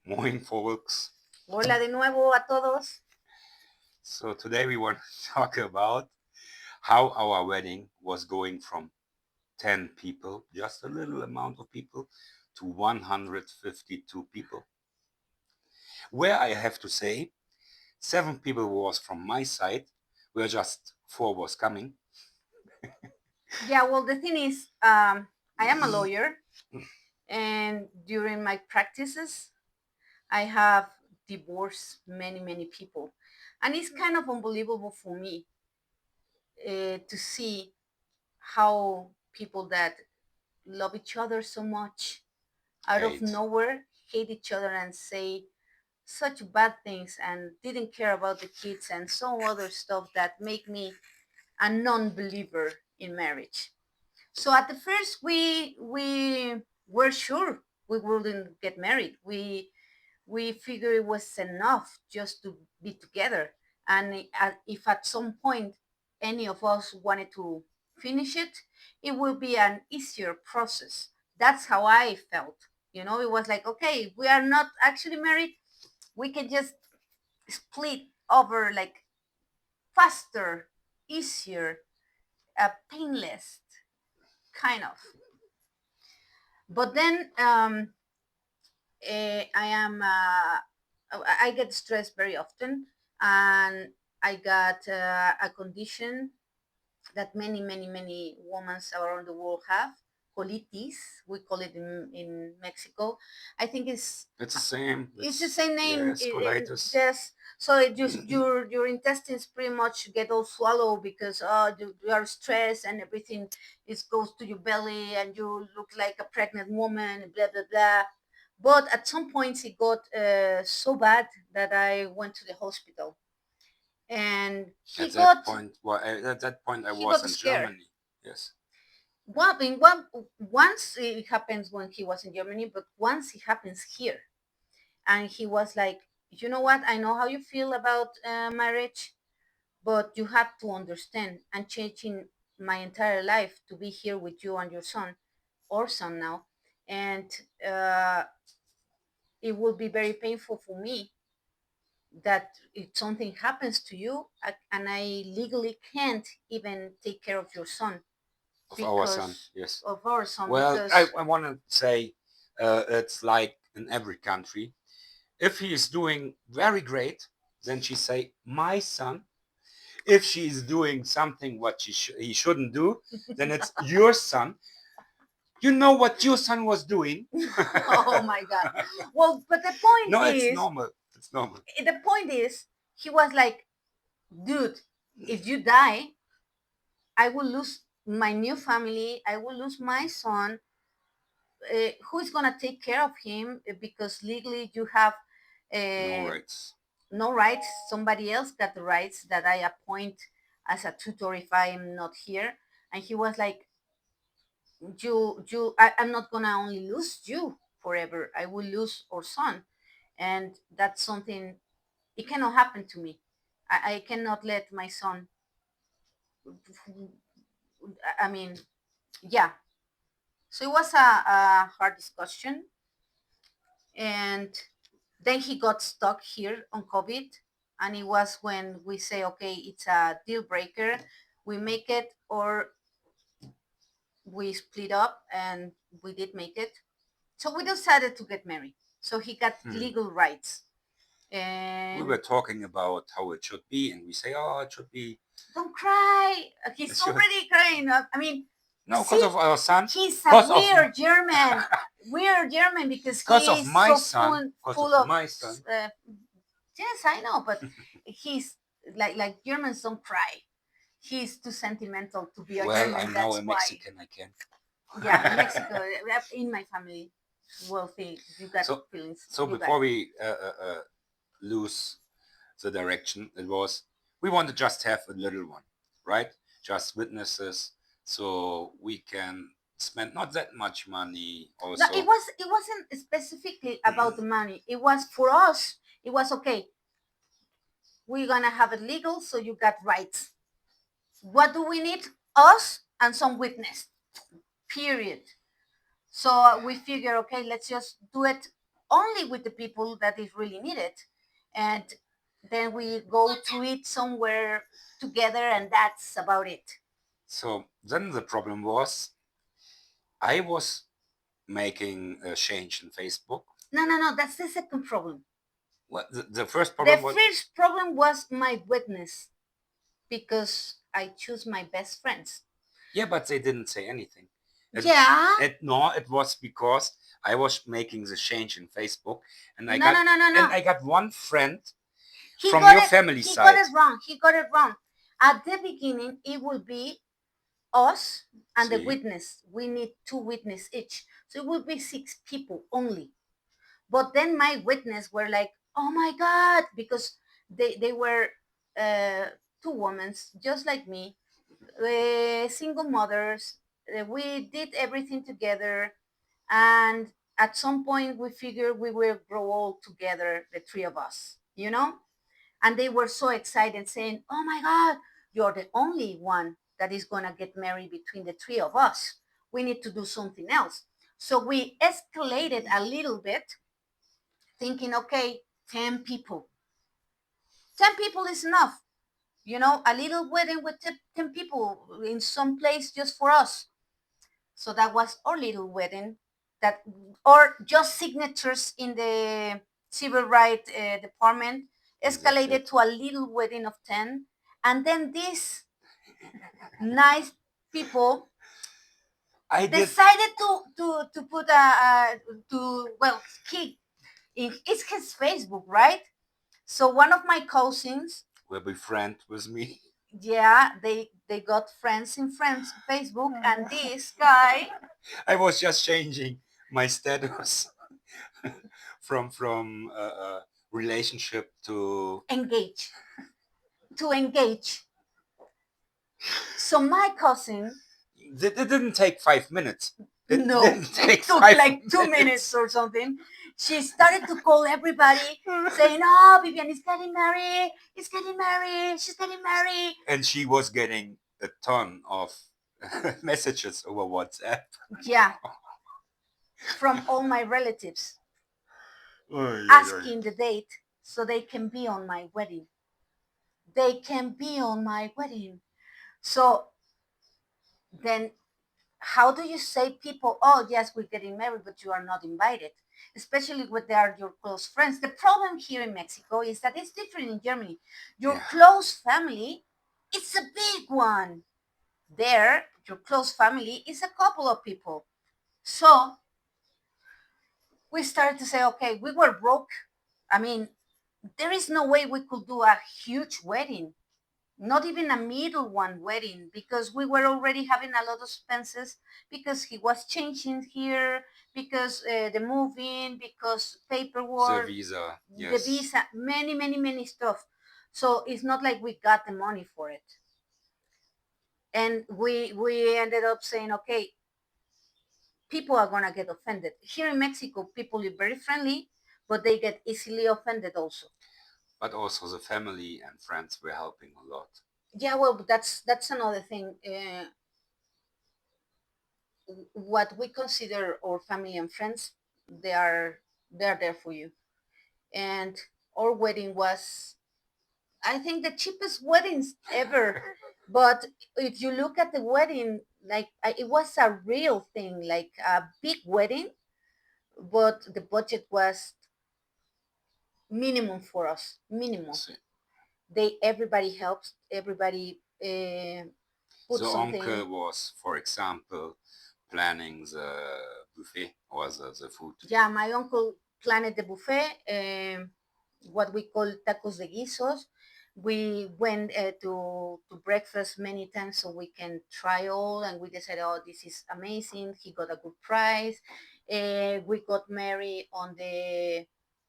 Moin, folks. Hola de nuevo a todos. So today we want to talk about how our wedding was going from 10 people, just a little amount of people, to 152 people. Where I have to say, 7 people was from my side, where just 4 was coming. Yeah, well, the thing is, I am a lawyer, and during my practices, I have divorced many people. And it's kind of unbelievable for me to see how people that love each other so much out of Hate. nowhere hate each other and say such bad things and didn't care about the kids and some other stuff that make me a non-believer in marriage. So at the first, we were sure we wouldn't get married. We figured it was enough just to be together, and if at some point any of us wanted to finish it, it will be an easier process. That's how I felt. It was like, okay, we are not actually married. We can just split over like faster, easier, painless, kind of. But then I get stressed very often, and I got a condition that many women around the world have, colitis. We call it in Mexico. I think It's the same. it's the same name. Yes, colitis. Just so it just your intestines pretty much get all swallowed because you are stressed and everything is goes to your belly and you look like a pregnant woman. Blah blah blah. But at some points it got so bad that I went to the hospital, and At that point, well, at that point I he was got in scared. Germany. Yes. Once it happens when he was in Germany, but once it happens here, and he was like, you know what? I know how you feel about marriage, but you have to understand. I'm changing my entire life to be here with you and your son, or son now, and uh, it will be very painful for me that if something happens to you and I legally can't even take care of your son Of our son, because yes. of our son Well, because I want to say it's like in every country. If he is doing very great, then she say, my son. If she is doing something what he shouldn't do, then it's your son. You know what your son was doing? oh my god. Well, but the point No, it's is normal. It's normal. the point is he was like, dude, if you die, I will lose my new family, I will lose my son. Who's gonna take care of him? Because legally you have No uh, rights. no rights. Somebody else got the rights that I appoint as a tutor if I am not here. And he was like, I'm not gonna only lose you forever. I will lose our son, and that's something. It cannot happen to me. I cannot let my son. I mean, yeah. So it was a hard discussion, and then he got stuck here on COVID, and it was when we say, okay, it's a deal breaker. We make it or we split up, and we did make it. So we decided to get married. So he got Hmm. legal rights. We And were talking about how it should be, and we say, oh, it should be. don't cry. It He's should. already crying. I mean, No, because see, of our son. he's a Because of weird German because because of he's my so son. Because full of of. my son. Uh, yes, I know, but he's like Germans don't cry. He's too sentimental to be a Well, German. I'm now That's a why. Mexican. I can. Yeah, in Mexico, in my family, wealthy, you got so feelings. so You got before we lose the direction, it was we want to just have a little one, right? Just witnesses, so we can spend not that much money. no, Also, it wasn't specifically about the money. It was for us. It was okay. We're gonna have it legal, so you got rights. What do we need? Us and some witness. Period. So we figure, okay, let's just do it only with the people that is really needed, and then we go to eat somewhere together, and that's about it. So then the problem was I was making a change in Facebook. No, that's the second problem. What the first The problem was? first problem was my witness, because I choose my best friends. Yeah, but they didn't say anything. Yeah. No, it was because I was making the change in Facebook, and No, no, no, no, no. I got one friend He from got your it. family He got side. it wrong. He got it wrong. At the beginning, it will be us and the See, witness. We need two witnesses each, so it will be six people only. But then my witness were like, "Oh my God," because they were two women just like me, single mothers. We did everything together, and at some point we figured we will grow old together, the three of us, you know. And they were so excited, saying, "Oh my God, you're the only one that is gonna get married between the three of us. We need to do something else." So we escalated a little bit, thinking, okay, 10 people. 10 people is enough. A little wedding with 10 people in some place just for us. So that was our little wedding, that, or just signatures in the civil rights department, escalated to a little wedding of 10. And then these nice people I did. decided to put to, well, it's his Facebook, right? So one of my cousins, Will be friend with me. yeah, they got friends in friends Facebook, and this guy I was just changing my status from relationship to. engage to engage. So my cousin, It didn't take 5 minutes. It no, didn't it take took five like 2 minutes or something. She started to call everybody, saying, "Oh, Vivian is getting married. He's getting married. She's getting married." And she was getting a ton of messages over WhatsApp. Yeah, from all my relatives, Oy, oy, oy. asking the date so they can be on my wedding. They can be on my wedding. So then, how do you say people, "Oh yes, we're getting married, but you are not invited," especially when they are your close friends? The problem here in Mexico is that it's different in Germany. Your Yeah. close family, it's a big one. There, your close family is a couple of people. So we started to say, okay, we were broke. I mean, there is no way we could do a huge wedding, not even a middle one wedding, because we were already having a lot of expenses, because he was changing here, because the moving, because The paperwork, visa, the yes. visa, many stuff. So it's not like we got the money for it. And we ended up saying, okay, people are gonna get offended. Here in Mexico, people are very friendly, but they get easily offended also. But also the family and friends were helping a lot. Yeah, well, that's another thing. What we consider our family and friends, they are there for you. And our wedding was, I think, the cheapest weddings ever. But if you look at the wedding, like, it was a real thing, like a big wedding, but the budget was minimum for us, minimum. See. They Everybody helps, everybody put The uncle something. was, for example, planning the buffet or the food. Yeah, my uncle planned the buffet, what we call tacos de guisos. We went to breakfast many times so we can try all, and we decided, oh, this is amazing. He got a good price. We got married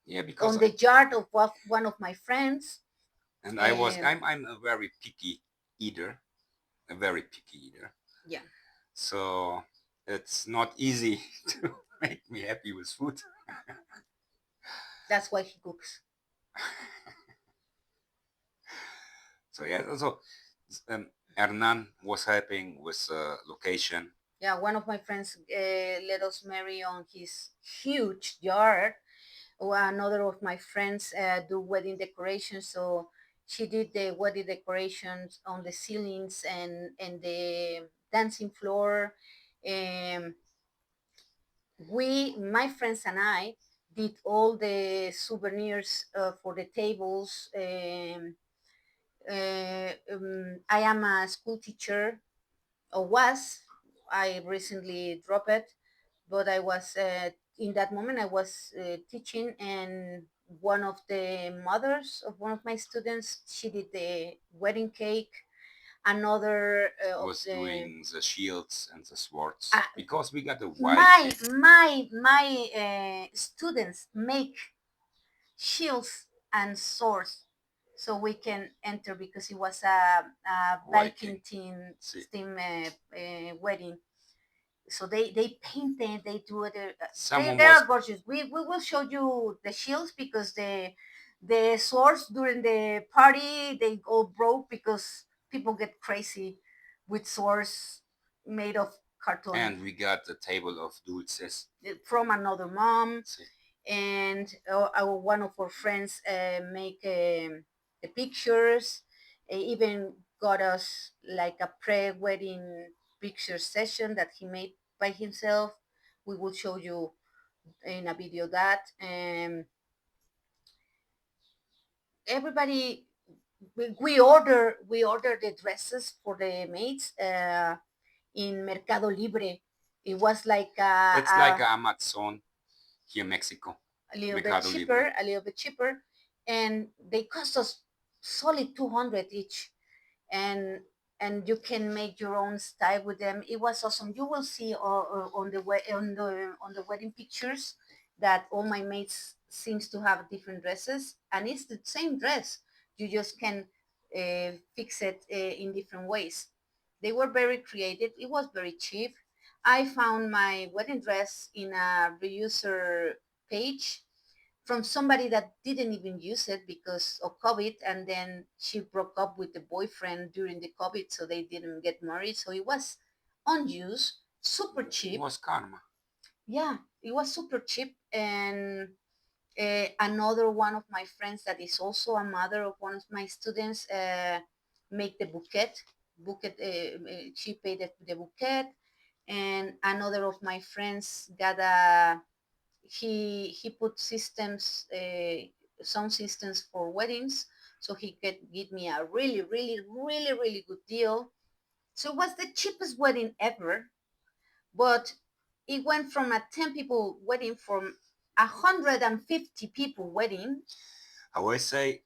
Yeah, because on the yard of one of my friends. and Um, I'm a very picky eater, a very picky eater. yeah, So it's not easy to make me happy with food. that's why he cooks. So yeah, so Hernan was helping with location. Yeah, one of my friends let us marry on his huge yard. Another of my friends do wedding decorations, so she did the wedding decorations on the ceilings and the dancing floor. Um, my friends and I, did all the souvenirs for the tables. I am a school teacher, or was. I recently dropped it, but I was in that moment I was teaching, and one of the mothers of one of my students, she did the wedding cake. Another of Was the doing the shields and the swords uh, because we got a my Viking. students make shields and swords so we can enter, because it was a Viking Viking. See, team wedding. So they paint them, they do it. someone They was are gorgeous. We will show you the shields, because the swords during the party they go broke, because people get crazy with swords made of carton and we got the table of dulces. from another mom. See, And one of our friends make the pictures. Even got us like a pre-wedding picture session that he made by himself. We will show you in a video that everybody we order the dresses for the maids in Mercado Libre. It was like it's like Amazon here in Mexico, a little bit Mercado Libre. cheaper, and they cost us solid 200 each. and and you can make your own style with them. It was awesome. You will see on the wedding pictures that all my mates seems to have different dresses, and it's the same dress. You just can fix it in different ways. They were very creative. It was very cheap. I found my wedding dress in a reuser page from somebody that didn't even use it because of COVID, and then she broke up with the boyfriend during the COVID, so they didn't get married. So it was unused, super It cheap. was karma. Yeah, it was super cheap. And another one of my friends that is also a mother of one of my students make the bouquet. She paid the bouquet. And another of my friends got a he put systems, sound systems for weddings, so he could give me a really really really really good deal. So it was the cheapest wedding ever, but it went from a 10 people wedding from 150 people wedding. I always say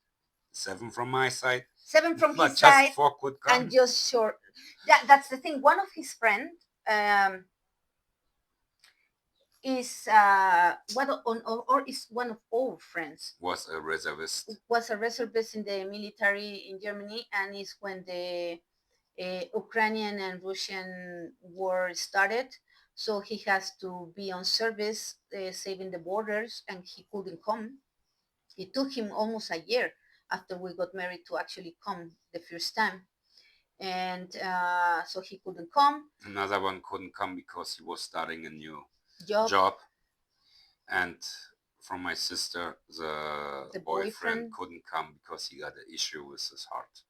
7 from my side, 7 from but his just side, 4 could and come. just short. That's the thing. One of his friends um, is or is one of our friends Was a reservist. was a reservist in the military in Germany, and is when the Ukrainian and Russian war started. So he has to be on service, saving the borders, and he couldn't come. It took him almost a year after we got married to actually come the first time, and so he couldn't come. Another one couldn't come because he was starting a new Job, job. And from my sister, the the boyfriend boyfriend. couldn't come because he got an issue with his heart.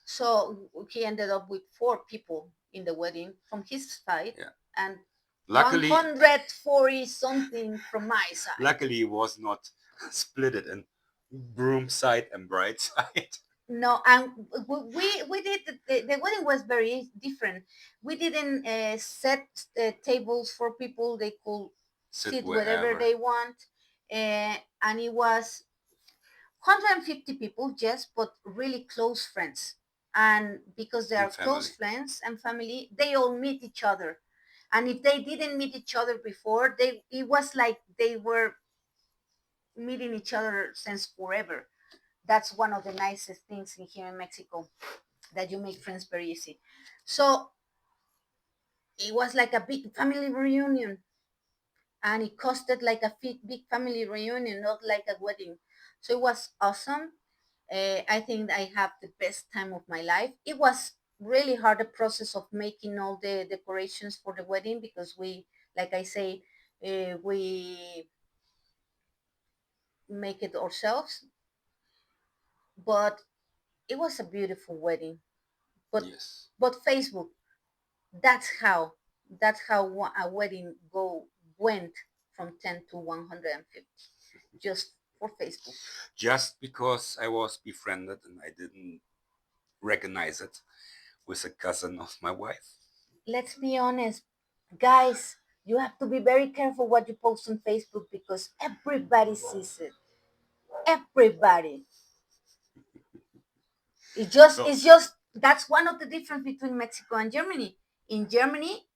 So he ended up with 4 people in the wedding from his side, Yeah. and Luckily, 140 something from my side. luckily it was not split it in broom side and bride side. No, and we did the wedding was very different. We didn't set tables for people. They could Sit sit wherever wherever. they want, and it was 150 people, yes, but really close friends. And because they And are family. close friends and family, they all meet each other. And if they didn't meet each other before, they it was like they were meeting each other since forever. That's one of the nicest things in here in Mexico, that you make friends very easy. So it was like a big family reunion, and it costed like a big family reunion, not like a wedding. So it was awesome. I think I have the best time of my life. It was really hard, the process of making all the decorations for the wedding, because we, like I say, we make it ourselves, but it was a beautiful wedding. But Yes. Facebook, that's how a wedding go went from 10 to 150 just for Facebook. Just because I was befriended and I didn't recognize it with a cousin of my wife. Let's be honest, guys, you have to be very careful what you post on Facebook because everybody sees it. Everybody. So It's just that's one of the difference between Mexico and Germany. In Germany,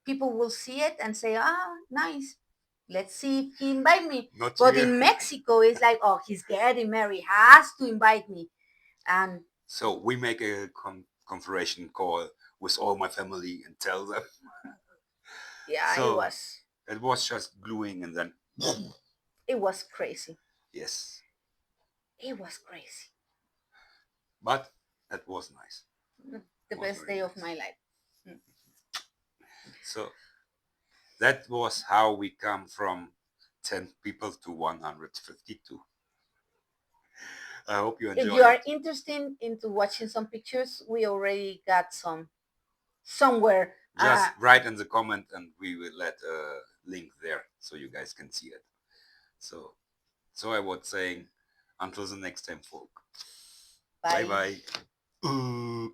people will see it and say, "Ah, nice. Let's see if he invite me." not But here. in Mexico, it's like, "Oh, he's getting married, has to invite me." And So we make a confirmation call with all my family and tell them. yeah, So it was just gluing and then it was crazy. yes, It was crazy. but that was nice. The It was best very day of nice. my life. Mm. So that was how we come from 10 people to 152. I hope you If enjoy you it. are interested into watching some pictures, we already got some somewhere. Just write in the comment and we will let a link there so you guys can see it. So, so I was saying, until the next time, folk. Bye Bye. bye.